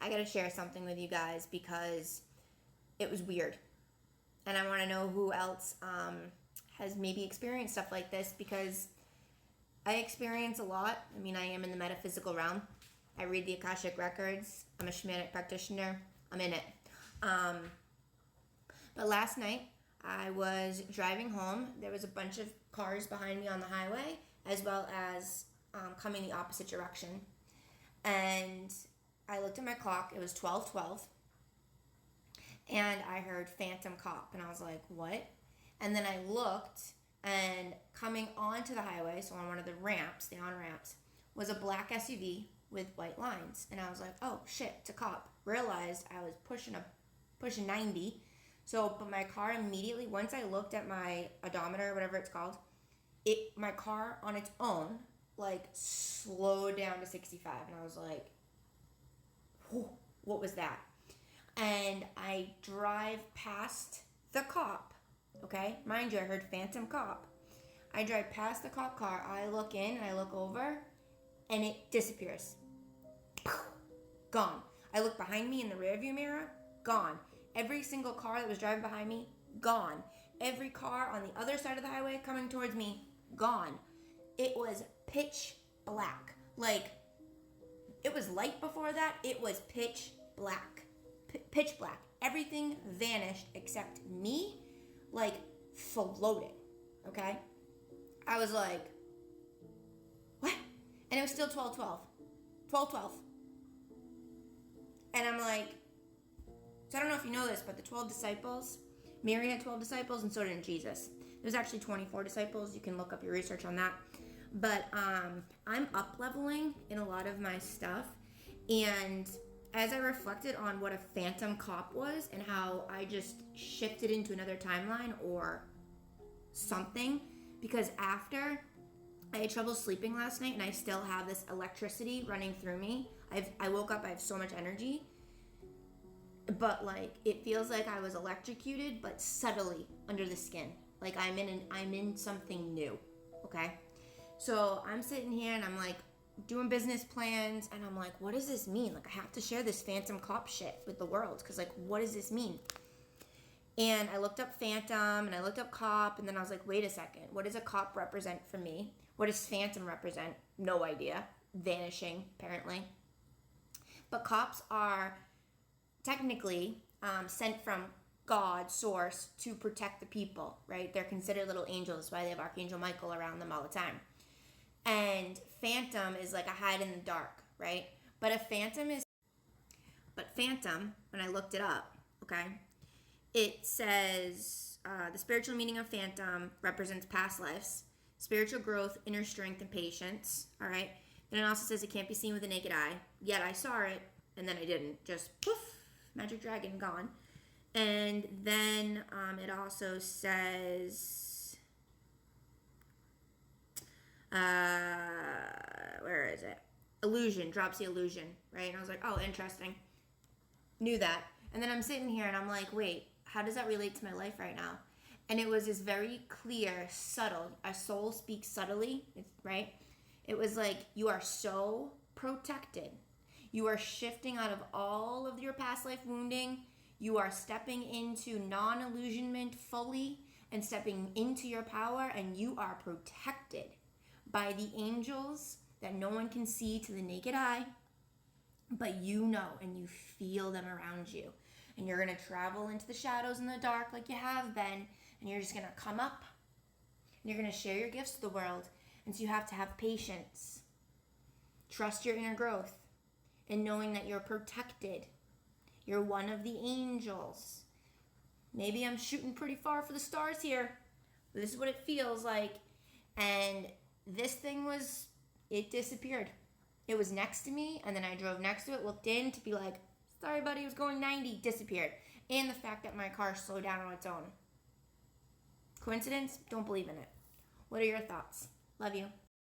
I gotta share something with you guys because it was weird. And I want to know who else has maybe experienced stuff like this, because I experience a lot. I mean, I am in the metaphysical realm. I read the akashic records. I'm a shamanic practitioner. I'm in it. But last night, I was driving home. There was a bunch of cars behind me on the highway, as well as coming the opposite direction. And I looked at my clock. It was 12:12. And I heard phantom cop. And I was like, what? And then I looked, and coming onto the highway, so on one of the ramps, the on-ramps, was a black SUV with white lines. And I was like, oh, shit, it's a cop. Realized I was pushing 90. So, but my car immediately, once I looked at my odometer, whatever it's called, my car on its own, like, slowed down to 65. And I was like, whew, what was that? And I drive past the cop, okay? Mind you, I heard phantom cop. I drive past the cop car. I look in and I look over, and it disappears. Gone. I look behind me in the rearview mirror, gone. Every single car that was driving behind me, gone. Every car on the other side of the highway coming towards me, gone. It was pitch black. Like, it was light before that. It was pitch black. Pitch black. Everything vanished except me, like, floating. Okay? I was like, what? And it was still 12:12. 12:12. And I'm like, so I don't know if you know this, but the 12 disciples, Mary had 12 disciples, and so did Jesus. There's actually 24 disciples. You can look up your research on that. But I'm up-leveling in a lot of my stuff. And as I reflected on what a phantom cop was and how I just shifted into another timeline or something, because after I had trouble sleeping last night and I still have this electricity running through me. I woke up, I have so much energy. But like, it feels like I was electrocuted, but subtly under the skin. Like I'm in something new, okay? So I'm sitting here and I'm like doing business plans, and I'm like, what does this mean? Like, I have to share this phantom cop shit with the world, because like, what does this mean? And I looked up phantom and I looked up cop, and then I was like, wait a second, what does a cop represent for me? What does phantom represent? No idea. Vanishing, apparently. But cops are technically sent from God, source, to protect the people, right? They're considered little angels. That's why they have Archangel Michael around them all the time. And phantom is like a hide in the dark, right? But phantom, when I looked it up, okay, it says the spiritual meaning of phantom represents past lives, spiritual growth, inner strength, and patience, all right? Then it also says it can't be seen with the naked eye, yet I saw it, and then I didn't. Just poof, magic dragon, gone. And then it also says, where is it? Illusion, drops the illusion, right? And I was like, oh, interesting. Knew that. And then I'm sitting here and I'm like, wait, how does that relate to my life right now? And it was this very clear, subtle, our soul speaks subtly, right? It was like, you are so protected. You are shifting out of all of your past life wounding. You are stepping into non-illusionment fully and stepping into your power, and you are protected by the angels that no one can see to the naked eye, but you know and you feel them around you. And you're going to travel into the shadows in the dark like you have been, and you're just going to come up and you're going to share your gifts to the world. And so you have to have patience, trust your inner growth, and knowing that you're protected. You're one of the angels. Maybe I'm shooting pretty far for the stars here, but this is what it feels like. And this thing it disappeared. It was next to me, and then I drove next to it, looked in to be like, sorry buddy, it was going 90, disappeared. And the fact that my car slowed down on its own. Coincidence? Don't believe in it. What are your thoughts? Love you.